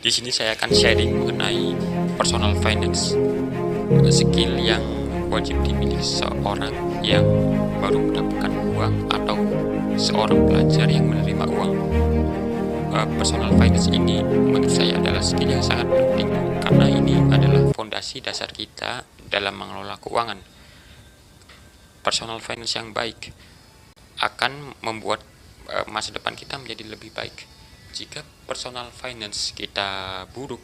Di sini saya akan sharing mengenai personal finance, skill yang wajib dimiliki seorang yang baru mendapatkan uang atau seorang pelajar yang menerima uang. Personal finance ini menurut saya adalah skill yang sangat penting karena ini adalah fondasi dasar kita dalam mengelola keuangan. Personal finance yang baik akan membuat masa depan kita menjadi lebih baik. Jika personal finance kita buruk,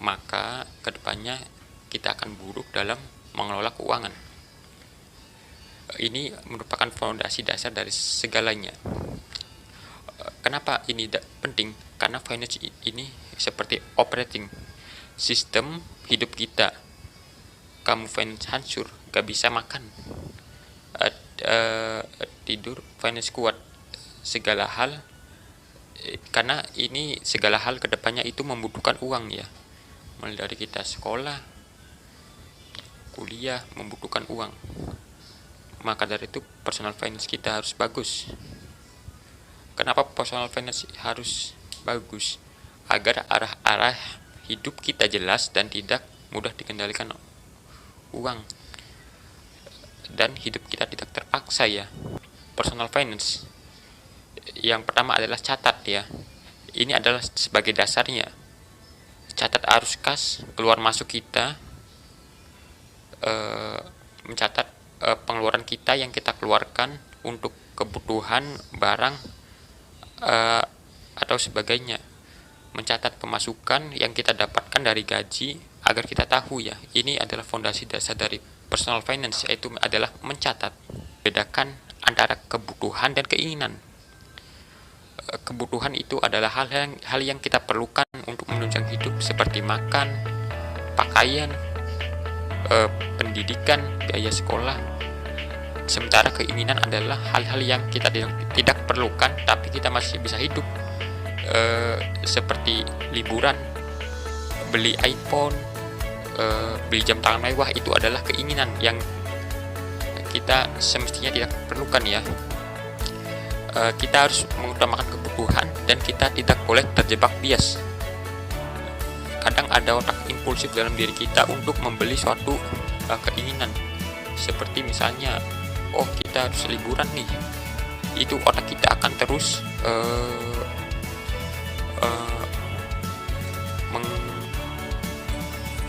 maka kedepannya kita akan buruk dalam mengelola keuangan. Ini merupakan fondasi dasar dari segalanya. Kenapa ini penting? Karena finance ini seperti operating sistem hidup kita. Kamu finance hancur, gak bisa makan, tidur, finance kuat, segala hal, karena ini segala hal kedepannya itu membutuhkan uang ya. Mulai dari kita sekolah, kuliah membutuhkan uang. Maka dari itu personal finance kita harus bagus. Kenapa personal finance harus bagus? Agar arah-arah hidup kita jelas dan tidak mudah dikendalikan uang. Dan hidup kita tidak terpaksa ya. Personal finance yang pertama adalah catat ya. Ini adalah sebagai dasarnya. Catat arus kas keluar masuk kita, mencatat pengeluaran kita yang kita keluarkan untuk kebutuhan barang atau sebagainya. Mencatat pemasukan yang kita dapatkan dari gaji agar kita tahu ya. Ini adalah fondasi dasar dari personal finance, yaitu adalah mencatat. Bedakan antara kebutuhan dan keinginan. Kebutuhan itu adalah hal yang kita perlukan untuk menunjang hidup seperti makan, pakaian, pendidikan, biaya sekolah. Sementara keinginan adalah hal-hal yang kita tidak perlukan tapi kita masih bisa hidup, seperti liburan, beli iPhone, beli jam tangan mewah. Itu adalah keinginan yang kita semestinya tidak perlukan ya. Kita harus mengutamakan kebutuhan dan kita tidak boleh terjebak bias. Kadang ada otak impulsif dalam diri kita untuk membeli suatu keinginan, seperti misalnya kita harus liburan nih. Itu otak kita akan terus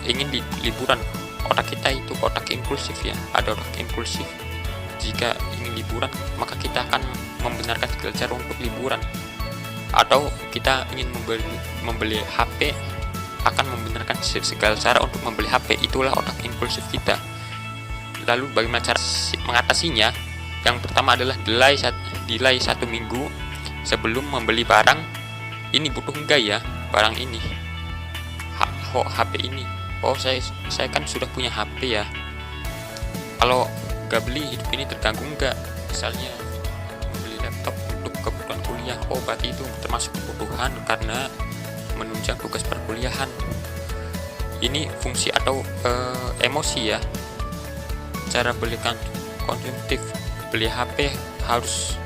ingin liburan. Otak kita itu otak impulsif ya. Ada otak impulsif. Jika ingin liburan, maka kita akan membenarkan segala cara untuk liburan. Atau kita ingin membeli HP, akan membenarkan segala cara untuk membeli HP. Itulah otak impulsif kita. Lalu bagaimana cara mengatasinya? Yang pertama adalah delay 1 minggu sebelum membeli barang. Ini butuh enggak ya barang ini? HP ini. Saya kan sudah punya HP ya. Kalau gak beli, hidup ini terganggu enggak? Misalnya beli laptop untuk kebutuhan kuliah, berarti itu termasuk kebutuhan karena menunjang tugas perkuliahan. Ini fungsi atau emosi ya. Cara beli konsumtif, beli HP harus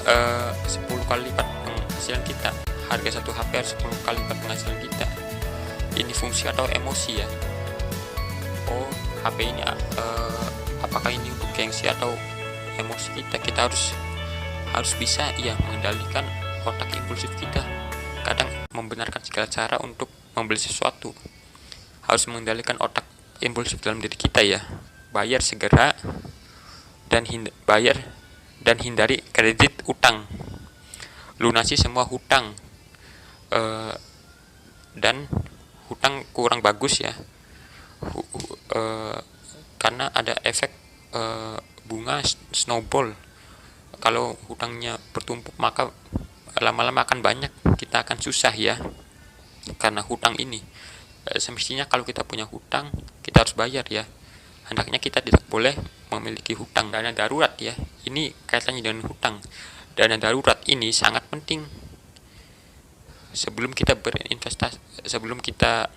10 kali lipat penghasilan kita. Harga satu HP harus 10 kali lipat penghasilan kita. Ini fungsi atau emosi ya. HP ini apakah ini untuk gengsi atau emosi kita? Kita harus bisa ya mengendalikan otak impulsif kita. Kadang membenarkan segala cara untuk membeli sesuatu. Harus mengendalikan otak impulsif dalam diri kita ya. Bayar segera dan hindari kredit utang. Lunasi semua hutang, dan hutang kurang bagus ya. Karena ada efek bunga snowball. Kalau hutangnya bertumpuk maka lama-lama akan banyak, kita akan susah ya karena hutang ini. Semestinya kalau kita punya hutang kita harus bayar ya. Hendaknya kita tidak boleh memiliki hutang. Dana darurat ya, ini kaitannya dengan hutang. Dana darurat ini sangat penting. Sebelum kita berinvestasi, sebelum kita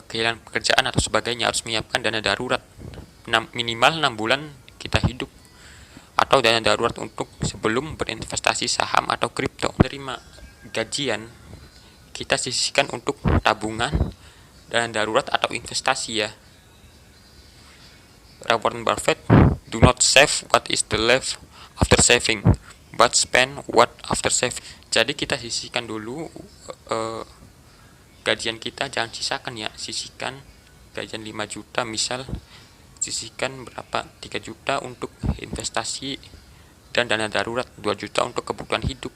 kehilangan pekerjaan atau sebagainya, harus menyiapkan dana darurat minimal 6 bulan kita hidup, atau dana darurat untuk sebelum berinvestasi saham atau kripto. Terima gajian kita sisihkan untuk tabungan, dana darurat atau investasi ya. Warren Buffett, do not save what is the left after saving, but spend what after save. Jadi kita sisihkan dulu gajian kita, jangan sisakan ya. Sisihkan gajian 5 juta misal, sisihkan berapa, 3 juta untuk investasi dan dana darurat, 2 juta untuk kebutuhan hidup.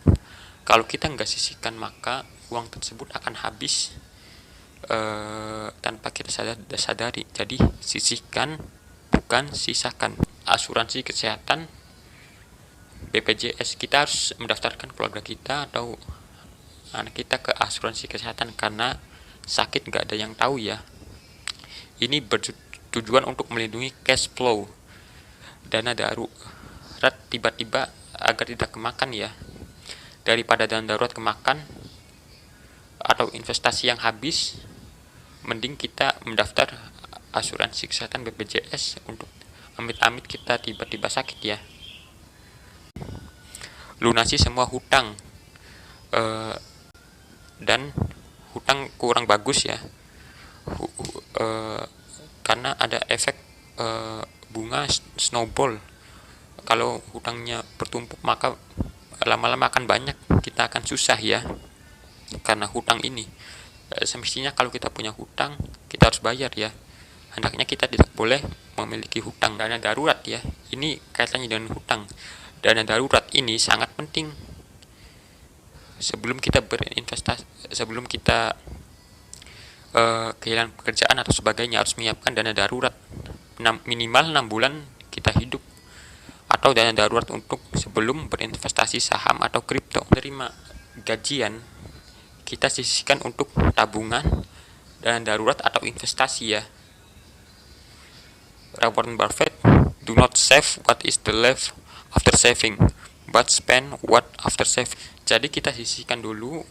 Kalau kita nggak sisihkan, maka uang tersebut akan habis tanpa kita sadari. Jadi sisihkan, bukan sisakan. Asuransi kesehatan, BPJS, kita harus mendaftarkan keluarga kita atau anak kita ke asuransi kesehatan karena sakit nggak ada yang tahu ya. Ini bertujuan untuk melindungi cash flow, dana darurat tiba-tiba agar tidak kemakan ya. Daripada dana darurat kemakan atau investasi yang habis, mending kita mendaftar asuransi kesehatan BPJS untuk amit-amit kita tiba-tiba sakit ya. Lunasi semua hutang, dan hutang kurang bagus ya, karena ada efek bunga snowball. Kalau hutangnya bertumpuk maka lama-lama akan banyak, kita akan susah ya karena hutang ini. Semestinya kalau kita punya hutang, kita harus bayar ya. Hendaknya kita tidak boleh memiliki hutang. Dana darurat ya, ini kaitannya dengan hutang. Dana darurat ini sangat penting. Sebelum kita berinvestasi, sebelum kita kehilangan pekerjaan atau sebagainya, harus menyiapkan dana darurat minimal 6 bulan kita hidup, atau dana darurat untuk sebelum berinvestasi saham atau kripto. Terima gajian, kita sisihkan untuk tabungan, dana darurat atau investasi ya. Warren Buffett, do not save what is the left after saving, but spend what after save. Jadi kita sisihkan dulu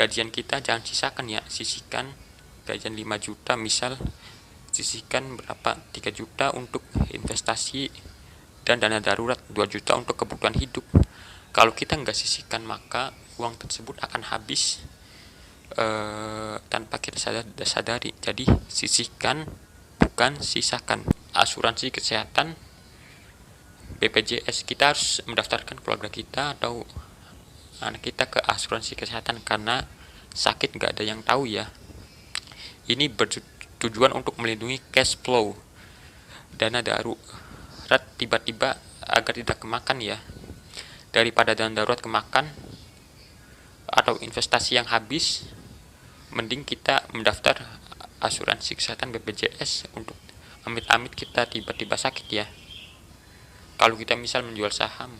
gajian kita, jangan sisakan ya. Sisihkan gajian 5 juta misal, sisihkan berapa, 3 juta untuk investasi dan dana darurat, 2 juta untuk kebutuhan hidup. Kalau kita nggak sisihkan, maka uang tersebut akan habis tanpa kita sadari. Jadi sisihkan, bukan sisakan. Asuransi kesehatan, BPJS, kita harus mendaftarkan keluarga kita atau anak kita ke asuransi kesehatan karena sakit nggak ada yang tahu ya. Ini bertujuan untuk melindungi cash flow, dana darurat tiba-tiba agar tidak kemakan ya. Daripada dana darurat kemakan atau investasi yang habis, mending kita mendaftar asuransi kesehatan BPJS untuk amit-amit kita tiba-tiba sakit ya. Kalau kita misal menjual saham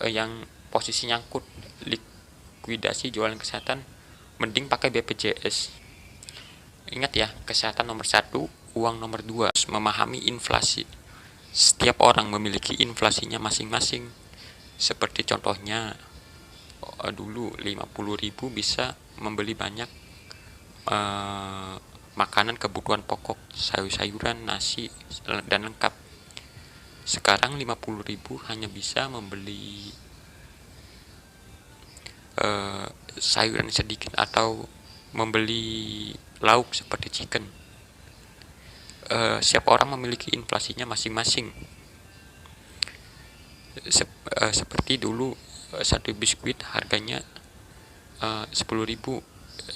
yang posisi nyangkut, likuidasi jualan kesehatan, mending pakai BPJS. Ingat ya, kesehatan nomor 1, uang nomor 2. Memahami inflasi. Setiap orang memiliki inflasinya masing-masing. Seperti contohnya, dulu 50.000 bisa membeli banyak makanan kebutuhan pokok, sayur-sayuran, nasi, dan lengkap. Sekarang 50.000 hanya bisa membeli sayuran sedikit atau membeli lauk seperti chicken. Setiap orang memiliki inflasinya masing-masing. Seperti dulu satu biskuit harganya 10.000,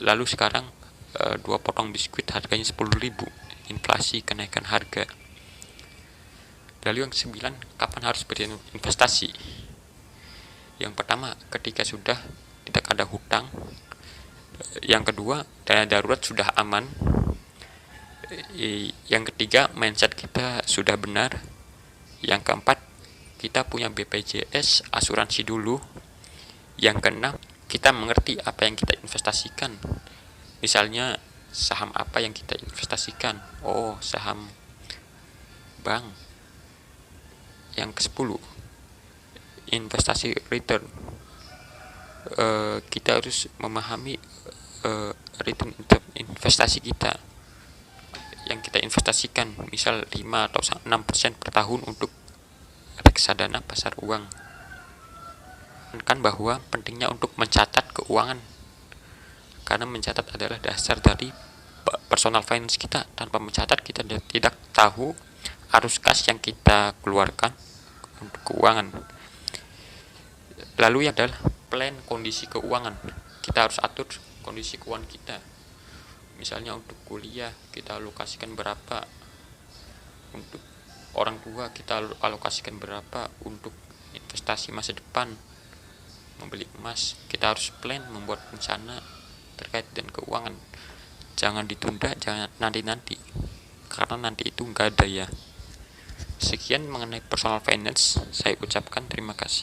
lalu sekarang 2 potong biskuit harganya 10.000. Inflasi, kenaikan harga. Lalu yang 9, kapan harus berinvestasi? Yang pertama, ketika sudah tidak ada hutang. Yang kedua, dana darurat sudah aman. Yang ketiga, mindset kita sudah benar. Yang keempat, kita punya BPJS, asuransi dulu. Yang keenam, kita mengerti apa yang kita investasikan. Misalnya, saham apa yang kita investasikan? Oh, saham bank. Yang ke-10, investasi return. Kita harus memahami return investasi kita yang kita investasikan, misal 5 atau 6% per tahun untuk reksadana pasar uang. Kan bahwa pentingnya untuk mencatat keuangan keuangan, karena mencatat adalah dasar dari personal finance kita. Tanpa mencatat kita tidak tahu arus kas yang kita keluarkan untuk keuangan. Lalu yang adalah plan kondisi keuangan. Kita harus atur kondisi keuangan kita. Misalnya untuk kuliah kita alokasikan berapa, untuk orang tua kita alokasikan berapa, untuk investasi masa depan, membeli emas. Kita harus plan, membuat rencana terkait dengan keuangan. Jangan ditunda, jangan nanti-nanti, karena nanti itu nggak ada ya. Sekian mengenai personal finance, saya ucapkan terima kasih.